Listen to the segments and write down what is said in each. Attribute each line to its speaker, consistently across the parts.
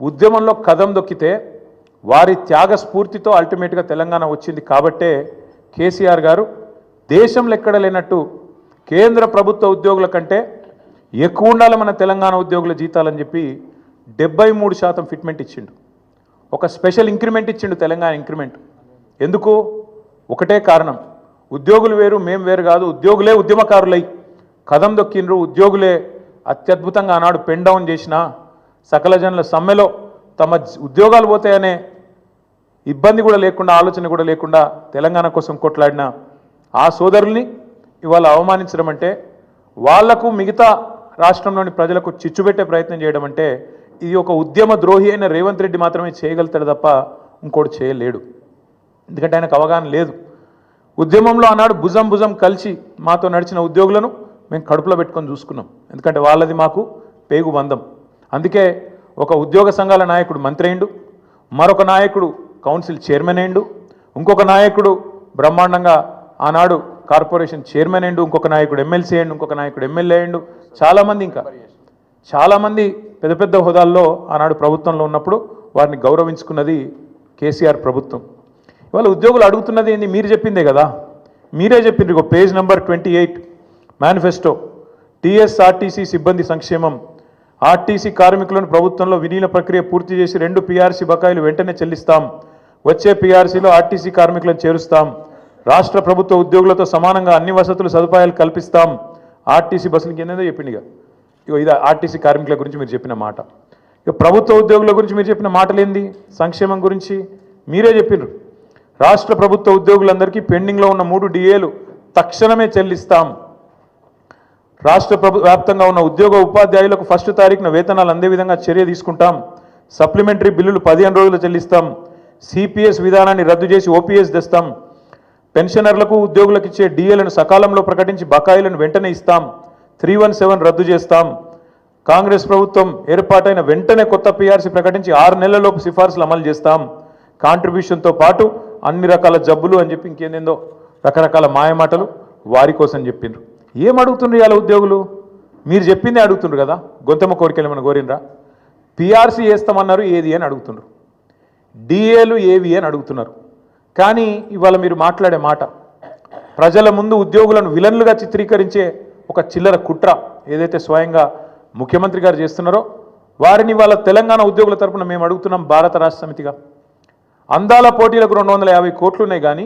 Speaker 1: ఉద్యమంలో కదం దొక్కితే వారి త్యాగ స్ఫూర్తితో అల్టిమేట్గా తెలంగాణ వచ్చింది కాబట్టే కేసీఆర్ గారు దేశంలో ఎక్కడ లేనట్టు కేంద్ర ప్రభుత్వ ఉద్యోగుల కంటే ఎక్కువ ఉండాలి మన తెలంగాణ ఉద్యోగుల జీతాలని చెప్పి 73% ఫిట్మెంట్ ఇచ్చిండు. ఒక స్పెషల్ ఇంక్రిమెంట్ ఇచ్చిండు, తెలంగాణ ఇంక్రిమెంట్. ఎందుకు? ఒకటే కారణం, ఉద్యోగులు వేరు మేము వేరు కాదు, ఉద్యోగులే ఉద్యమకారులై కదం దొక్కిండ్రు. ఉద్యోగులే అత్యద్భుతంగా ఆనాడు పెన్ డౌన్ చేసిన సకల జనుల సమ్మెలో తమ ఉద్యోగాలు పోతాయనే ఇబ్బంది కూడా లేకుండా, ఆలోచన కూడా లేకుండా తెలంగాణ కోసం కొట్లాడిన ఆ సోదరుల్ని ఇవాళ అవమానించడం అంటే, వాళ్లకు మిగతా రాష్ట్రంలోని ప్రజలకు చిచ్చుపెట్టే ప్రయత్నం చేయడం అంటే, ఇది ఒక ఉద్యమ ద్రోహి అయిన రేవంత్ రెడ్డి మాత్రమే చేయగలుగుతాడు తప్ప ఇంకోటి చేయలేడు. ఎందుకంటే ఆయనకు అవగాహన లేదు. ఉద్యమంలో ఆనాడు భుజం భుజం కలిసి మాతో నడిచిన ఉద్యోగులను మేము కడుపులో పెట్టుకొని చూసుకున్నాం. ఎందుకంటే వాళ్ళది మాకు పేగు బంధం. అందుకే ఒక ఉద్యోగ సంఘాల నాయకుడు మంత్రి అయిండు, మరొక నాయకుడు కౌన్సిల్ చైర్మన్ అయిండు, ఇంకొక నాయకుడు బ్రహ్మాండంగా ఆనాడు కార్పొరేషన్ చైర్మన్ అయిండు, ఇంకొక నాయకుడు ఎమ్మెల్సీ అయిండు, ఇంకొక నాయకుడు ఎమ్మెల్యే అయిండు. చాలామంది పెద్ద పెద్ద హోదాల్లో ఆనాడు ప్రభుత్వంలో ఉన్నప్పుడు వారిని గౌరవించుకున్నది కేసీఆర్ ప్రభుత్వం. ఇవాళ ఉద్యోగులు అడుగుతున్నది ఏంది? మీరు చెప్పిందే కదా, మీరే చెప్పిండ్రు. ఇక పేజ్ నెంబర్ 28 మేనిఫెస్టో, టీఎస్ఆర్టీసీ సిబ్బంది సంక్షేమం. ఆర్టీసీ కార్మికులను ప్రభుత్వంలో విలీన ప్రక్రియ పూర్తి చేసి 2 పీఆర్సీ బకాయిలు వెంటనే చెల్లిస్తాం. వచ్చే పీఆర్సీలో ఆర్టీసీ కార్మికులను చేరుస్తాం. రాష్ట్ర ప్రభుత్వ ఉద్యోగులతో సమానంగా అన్ని వసతులు సదుపాయాలు కల్పిస్తాం. ఆర్టీసీ బస్సులకి ఏందో చెప్పింది. ఇక ఇది ఆర్టీసీ కార్మికుల గురించి మీరు చెప్పిన మాట. ఇక ప్రభుత్వ ఉద్యోగుల గురించి మీరు చెప్పిన మాటలేంది? సంక్షేమం గురించి మీరే చెప్పిండ్రు. రాష్ట్ర ప్రభుత్వ ఉద్యోగులందరికీ పెండింగ్లో ఉన్న 3 డిఏలు తక్షణమే చెల్లిస్తాం. రాష్ట్ర వ్యాప్తంగా ఉన్న ఉద్యోగ ఉపాధ్యాయులకు 1 తారీఖున వేతనాలు అందే విధంగా చర్య తీసుకుంటాం. సప్లిమెంటరీ బిల్లులు 15 రోజులు చెల్లిస్తాం. సిపిఎస్ విధానాన్ని రద్దు చేసి ఓపీఎస్ తెస్తాం. పెన్షనర్లకు ఉద్యోగులకు ఇచ్చే డిఏలను సకాలంలో ప్రకటించి బకాయిలను వెంటనే ఇస్తాం. 317 రద్దు చేస్తాం. కాంగ్రెస్ ప్రభుత్వం ఏర్పాటైన వెంటనే కొత్త పీఆర్సీ ప్రకటించి 6 నెలలలోపు సిఫార్సులు అమలు చేస్తాం. కాంట్రిబ్యూషన్తో పాటు అన్ని రకాల జబ్బులు అని చెప్పి ఇంకేందేందో రకరకాల మాయమాటలు వారి కోసం చెప్పిండ్రు. ఏం అడుగుతుండ్రు ఇవాళ ఉద్యోగులు? మీరు చెప్పిందే అడుగుతుండ్రు కదా. గొంతమ్మ కోరికలు ఏమైనా కోరినరా? పీఆర్సీ వేస్తామన్నారు, ఏది అని అడుగుతుండ్రు. డిఏలు ఏవి అని అడుగుతున్నారు. కానీ ఇవాళ మీరు మాట్లాడే మాట ప్రజల ముందు ఉద్యోగులను విలన్లుగా చిత్రీకరించే ఒక చిల్లర కుట్ర ఏదైతే స్వయంగా ముఖ్యమంత్రి గారు చేస్తున్నారో వారిని వాళ్ళ తెలంగాణ ఉద్యోగుల తరపున మేము అడుగుతున్నాం. భారత రాష్ట్ర సమితిగా అందాల పోటీలకు 250 కోట్లు ఉన్నాయి, కానీ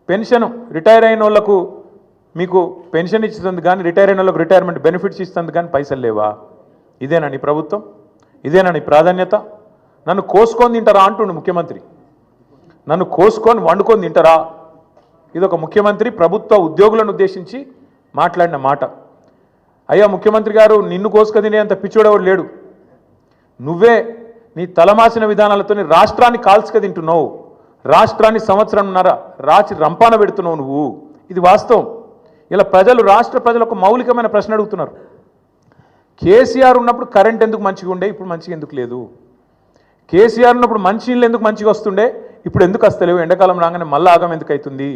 Speaker 1: పెన్షన్ రిటైర్ అయిన వాళ్ళకు మీకు పెన్షన్ ఇస్తుంది, కానీ రిటైర్ అయిన వాళ్ళకు రిటైర్మెంట్ బెనిఫిట్స్ ఇస్తుంది, కానీ పైసలు లేవా? ఇదేనా నీ ప్రభుత్వం? ఇదేనా నీ ప్రాధాన్యత? నన్ను కోసుకొని తింటారా అంటుండు ముఖ్యమంత్రి. నన్ను కోసుకొని వండుకొని తింటారా? ఇదొక ముఖ్యమంత్రి ప్రభుత్వ ఉద్యోగులను ఉద్దేశించి మాట్లాడిన మాట. అయ్యా ముఖ్యమంత్రి గారు, నిన్ను కోసుకొని తినేంత పిచ్చోడెవడు లేడు. నువ్వే నీ తలమాసిన విధానాలతోని రాష్ట్రాన్ని కాల్చుక తింటున్నావు. రాష్ట్రాన్ని సంవత్సరంన్నర రాచి రంపాన పెడుతున్నావు నువ్వు. ఇది వాస్తవం. ఇలా రాష్ట్ర ప్రజలు ఒక మౌలికమైన ప్రశ్న అడుగుతున్నారు. కేసీఆర్ ఉన్నప్పుడు కరెంట్ ఎందుకు మంచిగా ఉండే, ఇప్పుడు మంచిగా ఎందుకు లేదు? కేసీఆర్ ఉన్నప్పుడు మంచినీళ్ళు ఎందుకు మంచిగా వస్తుండే, ఇప్పుడు ఎందుకు వస్తలేవు? ఎండాకాలం రాగానే మళ్ళీ ఆగం ఎందుకు అవుతుంది?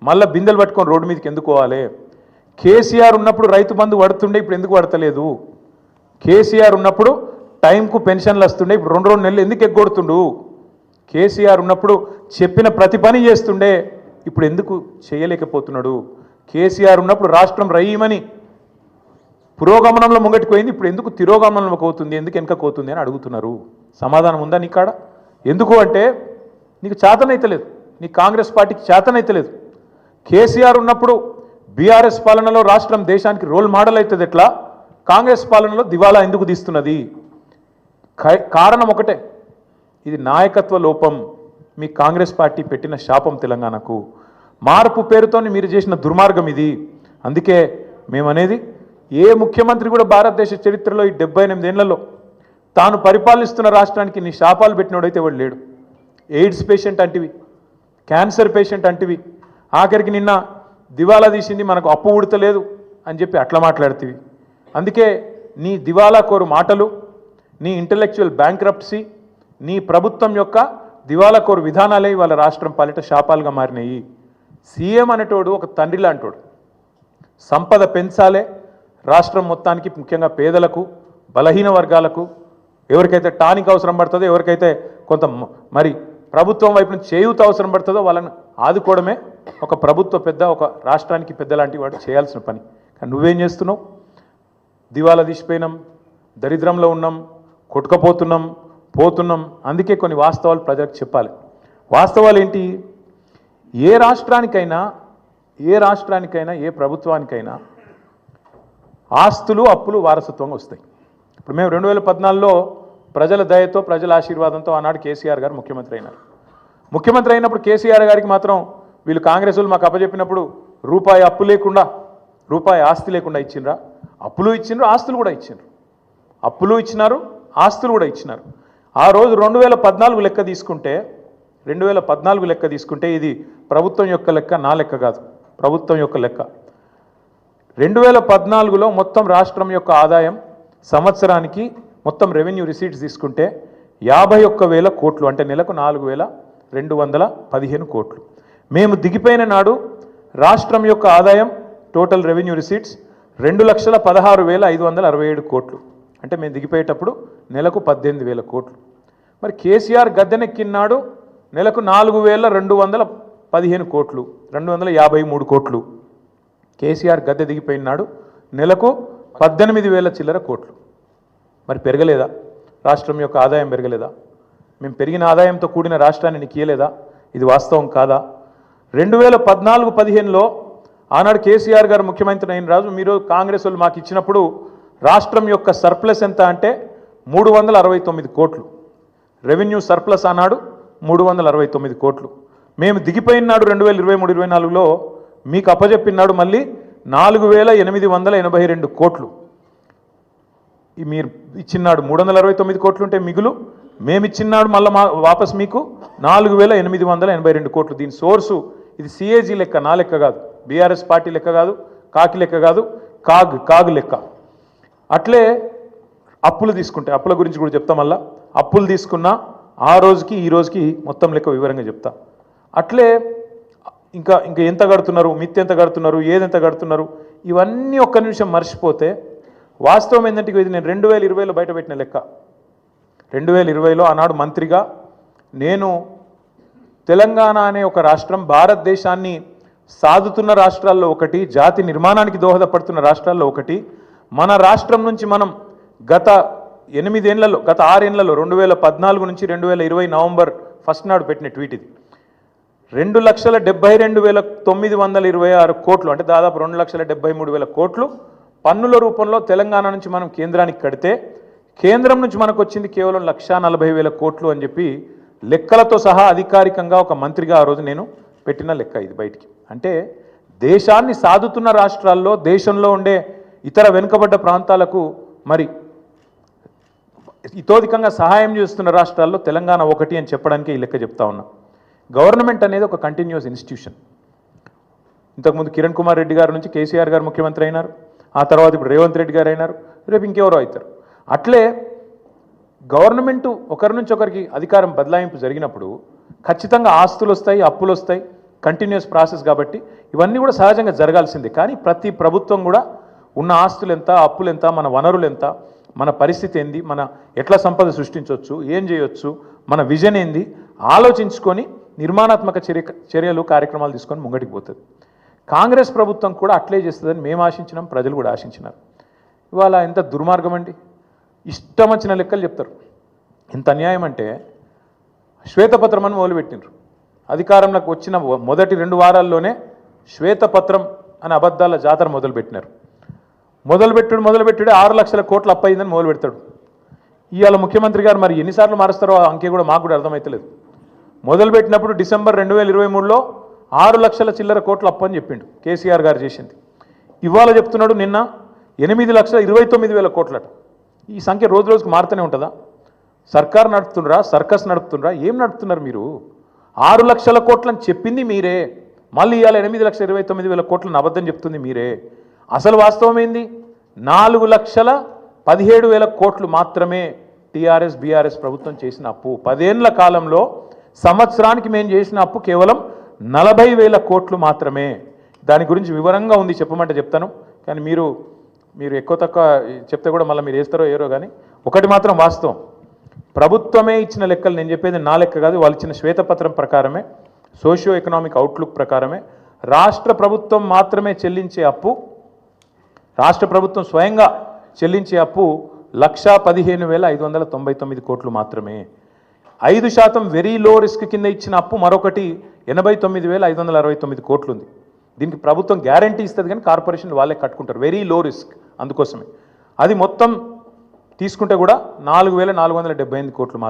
Speaker 1: మళ్ళీ బిందెలు పట్టుకొని రోడ్డు మీదకి ఎందుకు పోవాలి? కేసీఆర్ ఉన్నప్పుడు రైతు బంధు పడుతుండే, ఇప్పుడు ఎందుకు పడతలేదు? కేసీఆర్ ఉన్నప్పుడు టైంకు పెన్షన్లు వస్తుండే, ఇప్పుడు 2 నెలలు ఎందుకు ఎగ్గొడుతుండు? కేసీఆర్ ఉన్నప్పుడు చెప్పిన ప్రతి పని చేస్తుండే, ఇప్పుడు ఎందుకు చేయలేకపోతున్నాడు? కేసీఆర్ ఉన్నప్పుడు రాష్ట్రం రయ్యమని పురోగమనంలో ముంగటికి పోయింది, ఇప్పుడు ఎందుకు తిరోగమనంలో పోతుంది, ఎందుకు వెనకపోతుంది అని అడుగుతున్నారు. సమాధానం ఉందా నీ కాడ? ఎందుకు అంటే నీకు చేతనైతలేదు, నీ కాంగ్రెస్ పార్టీకి చేతనైతలేదు. కేసీఆర్ ఉన్నప్పుడు బీఆర్ఎస్ పాలనలో రాష్ట్రం దేశానికి రోల్ మోడల్ అవుతుంది, ఎట్లా కాంగ్రెస్ పాలనలో దివాలా ఎందుకు తీస్తున్నది? కారణం ఒకటే, ఇది నాయకత్వ లోపం. మీ కాంగ్రెస్ పార్టీ పెట్టిన శాపం తెలంగాణకు. మార్పు పేరుతో మీరు చేసిన దుర్మార్గం ఇది. అందుకే మేమనేది, ఏ ముఖ్యమంత్రి కూడా భారతదేశ చరిత్రలో ఈ 78 ఏళ్లలో తాను పరిపాలిస్తున్న రాష్ట్రానికి నీ శాపాలు పెట్టినోడైతే వాడు లేడు. ఎయిడ్స్ పేషెంట్ అంటివి, క్యాన్సర్ పేషెంట్ అంటివి, ఆఖరికి నిన్న దివాలా తీసింది మనకు అప్పు ఉడతలేదు అని చెప్పి అట్లా మాట్లాడుతీవి. అందుకే నీ దివాలా కోరు మాటలు, నీ ఇంటలెక్చువల్ బ్యాంక్రప్సీ, నీ ప్రభుత్వం యొక్క దివాలా కోరు విధానాలే వాళ్ళ రాష్ట్రం పాలిట శాపాలుగా మారినాయి. సీఎం అనేటోడు ఒక తండ్రి లాంటోడు. సంపద పెంచాలే రాష్ట్రం మొత్తానికి, ముఖ్యంగా పేదలకు, బలహీన వర్గాలకు ఎవరికైతే టానిక్ అవసరం పడుతుందో, ఎవరికైతే కొంత మరి ప్రభుత్వం వైపు నుంచి చేయూత అవసరం పడుతుందో వాళ్ళని ఆదుకోవడమే ఒక ప్రభుత్వ పెద్ద, ఒక రాష్ట్రానికి పెద్ద లాంటి వాడు చేయాల్సిన పని. కానీ నువ్వేం చేస్తున్నావు? దివాలా తీసిపోయినాం, దరిద్రంలో ఉన్నాం, పోతున్నాం. అందుకే కొన్ని వాస్తవాలు ప్రజలకు చెప్పాలి. వాస్తవాలు ఏంటి? ఏ రాష్ట్రానికైనా ఏ ప్రభుత్వానికైనా ఆస్తులు అప్పులు వారసత్వంగా వస్తాయి. ఇప్పుడు మేము 2014లో ప్రజల దయతో, ప్రజల ఆశీర్వాదంతో ఆనాడు కేసీఆర్ గారు ముఖ్యమంత్రి అయినప్పుడు కేసీఆర్ గారికి మాత్రం వీళ్ళు కాంగ్రెస్ వాళ్ళు మాకు అప్పచెప్పినప్పుడు రూపాయి అప్పు లేకుండా, రూపాయి ఆస్తి లేకుండా ఇచ్చిండ్రా? అప్పులు ఇచ్చిండ్రు, ఆస్తులు కూడా ఇచ్చిండ్రు. అప్పులు ఇచ్చినారు, ఆస్తులు కూడా ఇచ్చినారు. ఆ రోజు 2014 లెక్క తీసుకుంటే ఇది ప్రభుత్వం యొక్క లెక్క, నా లెక్క కాదు, ప్రభుత్వం యొక్క లెక్క. 2014లో మొత్తం రాష్ట్రం యొక్క ఆదాయం సంవత్సరానికి మొత్తం రెవెన్యూ రిసీట్స్ తీసుకుంటే 51,000 కోట్లు, అంటే నెలకు 4,215 కోట్లు. మేము దిగిపోయిన నాడు రాష్ట్రం యొక్క ఆదాయం టోటల్ రెవెన్యూ రిసీట్స్ 2,16,567 కోట్లు, అంటే మేము దిగిపోయేటప్పుడు నెలకు 18,000 కోట్లు. మరి కేసీఆర్ గద్దెనెక్కినాడు నెలకు 4,215 కోట్లు, 253 కోట్లు. కేసీఆర్ గద్దె దిగిపోయినాడు నెలకు 18,000 చిల్లర కోట్లు. మరి పెరగలేదా? రాష్ట్రం యొక్క ఆదాయం పెరగలేదా? మేము పెరిగిన ఆదాయంతో కూడిన రాష్ట్రాన్ని నీకు ఇయ్యలేదా? ఇది వాస్తవం కాదా? 2014-15లో ఆనాడు కేసీఆర్ గారు ముఖ్యమంత్రి అయిన రాజు, మీరు కాంగ్రెస్ వాళ్ళు మాకు ఇచ్చినప్పుడు రాష్ట్రం యొక్క సర్ప్లస్ ఎంత అంటే 369 కోట్లు. రెవెన్యూ సర్ప్లస్ ఆనాడు 369 కోట్లు. మేము దిగిపోయినాడు 2023-24లో మీకు అప్పచెప్పినాడు మళ్ళీ 4,882 కోట్లు. మీరు ఇచ్చినాడు 369 కోట్లు ఉంటే మిగులు, మేము ఇచ్చినాడు మళ్ళీ వాపస్ మీకు 4,882 కోట్లు. దీని సోర్సు ఇది సిఏజీ లెక్క, నా లెక్క కాదు, బీఆర్ఎస్ పార్టీ లెక్క కాదు, కాకి లెక్క కాదు, కాగు లెక్క. అట్లే అప్పులు తీసుకుంటే, అప్పుల గురించి కూడా చెప్తా. మళ్ళా అప్పులు తీసుకున్నా ఆ రోజుకి ఈ రోజుకి మొత్తం లెక్క వివరంగా చెప్తా. అట్లే ఇంకా ఎంత కడుతున్నారు, మిత్తి ఎంత కడుతున్నారు, ఏదెంత కడుతున్నారు, ఇవన్నీ ఒక్క నిమిషం మర్చిపోతే వాస్తవం ఏంటంటే ఇది నేను 2020లో బయటపెట్టిన లెక్క. 2020లో ఆనాడు మంత్రిగా నేను తెలంగాణ అనే ఒక రాష్ట్రం భారతదేశాన్ని సాదుతున్న రాష్ట్రాల్లో ఒకటి, జాతి నిర్మాణానికి దోహదపడుతున్న రాష్ట్రాల్లో ఒకటి. మన రాష్ట్రం నుంచి మనం గత 6 ఏళ్లలో 2014 నుంచి 2020 నవంబర్ 1 నాడు పెట్టిన ట్వీట్ ఇది. 2,72,926 కోట్లు, అంటే దాదాపు 2,73,000 కోట్లు పన్నుల రూపంలో తెలంగాణ నుంచి మనం కేంద్రానికి కడితే, కేంద్రం నుంచి మనకు వచ్చింది కేవలం 1,40,000 కోట్లు అని చెప్పి లెక్కలతో సహా అధికారికంగా ఒక మంత్రిగా ఆ రోజు నేను పెట్టిన లెక్క ఇది బయటికి. అంటే దేశాన్ని సాదుతున్న రాష్ట్రాల్లో, దేశంలో ఉండే ఇతర వెనుకబడ్డ ప్రాంతాలకు మరి ఇతోధికంగా సహాయం చేస్తున్న రాష్ట్రాల్లో తెలంగాణ ఒకటి అని చెప్పడానికి ఈ లెక్క చెప్తా ఉన్నా. గవర్నమెంట్ అనేది ఒక కంటిన్యూస్ ఇన్స్టిట్యూషన్. ఇంతకుముందు కిరణ్ కుమార్ రెడ్డి గారి నుంచి కేసీఆర్ గారు ముఖ్యమంత్రి అయినారు, ఆ తర్వాత ఇప్పుడు రేవంత్ రెడ్డి గారు అయినారు, రేపు ఇంకెవరో అవుతారు. అట్లే గవర్నమెంటు ఒకరి నుంచి ఒకరికి అధికారం బదలాయింపు జరిగినప్పుడు ఖచ్చితంగా ఆస్తులు వస్తాయి, అప్పులు వస్తాయి, కంటిన్యూస్ ప్రాసెస్. కాబట్టి ఇవన్నీ కూడా సహజంగా జరగాల్సిందే. కానీ ప్రతి ప్రభుత్వం కూడా ఉన్న ఆస్తులు ఎంత, అప్పులు ఎంత, మన వనరులు ఎంత, మన పరిస్థితి ఏంది, మన ఎట్లా సంపద సృష్టించవచ్చు, ఏం చేయొచ్చు, మన విజన్ ఏంది ఆలోచించుకొని నిర్మాణాత్మక చర్యలు కార్యక్రమాలు తీసుకొని ముంగటికి పోతుంది. కాంగ్రెస్ ప్రభుత్వం కూడా అట్లే చేస్తుందని మేము ఆశించినాం, ప్రజలు కూడా ఆశించినారు. ఇవాళ ఎంత దుర్మార్గం అండి, ఇష్టం వచ్చిన లెక్కలు చెప్తారు. ఎంత అన్యాయం అంటే శ్వేతపత్రం అని మొదలుపెట్టినారు. అధికారంలోకి వచ్చిన మొదటి 2 వారాల్లోనే శ్వేతపత్రం అనే అబద్ధాల జాతర మొదలుపెట్టినారు. మొదలుపెట్టుడు 6 లక్షల కోట్లు అప్పయిందని మొదలు పెడతాడు. ఇవాళ ముఖ్యమంత్రి గారు మరి ఎన్నిసార్లు మారుస్తారో ఆ అంకె కూడా మాకు కూడా అర్థమవుతలేదు. మొదలుపెట్టినప్పుడు డిసెంబర్ 2023లో 6 లక్షల చిల్లర కోట్ల అప్పు అని చెప్పిండు కేసీఆర్ గారు చేసింది. ఇవాళ చెప్తున్నాడు నిన్న 8,29,000 కోట్లట. ఈ సంఖ్య రోజు రోజుకు మారుతూనే ఉంటుందా? సర్కార్ నడుపుతుండ్రా, సర్కస్ నడుపుతుండ్రా, ఏం నడుపుతున్నారు మీరు? 6 లక్షల కోట్లని చెప్పింది మీరే, మళ్ళీ ఇవాళ 8,29,000 కోట్లను అబద్ధం చెప్తుంది మీరే. అసలు వాస్తవం ఏంది? 4,17,000 కోట్లు మాత్రమే టీఆర్ఎస్ బీఆర్ఎస్ ప్రభుత్వం చేసిన అప్పు. 10 ఏళ్ల కాలంలో సంవత్సరానికి మేము చేసిన అప్పు కేవలం 40,000 కోట్లు మాత్రమే. దాని గురించి వివరంగా ఉంది, చెప్పమంటే చెప్తాను. కానీ మీరు ఎక్కువ తక్కువ చెప్తే కూడా మళ్ళీ మీరు వేస్తారో ఏరో. కానీ ఒకటి మాత్రం వాస్తవం, ప్రభుత్వమే ఇచ్చిన లెక్కలు, నేను చెప్పేది నా లెక్క కాదు, వాళ్ళు ఇచ్చిన శ్వేతపత్రం ప్రకారమే, సోషియో ఎకనామిక్ అవుట్లుక్ ప్రకారమే రాష్ట్ర ప్రభుత్వం మాత్రమే చెల్లించే అప్పు, రాష్ట్ర ప్రభుత్వం స్వయంగా చెల్లించే అప్పు 1,15,599 కోట్లు మాత్రమే. 5% వెరీ లో రిస్క్ కింద ఇచ్చిన అప్పు మరొకటి 89,569 కోట్లు ఉంది. దీనికి ప్రభుత్వం గ్యారంటీ ఇస్తుంది కానీ కార్పొరేషన్ వాళ్ళే కట్టుకుంటారు, వెరీ లో రిస్క్. అందుకోసమే అది మొత్తం తీసుకుంటే కూడా 4,478 కోట్లు మాత్రమే.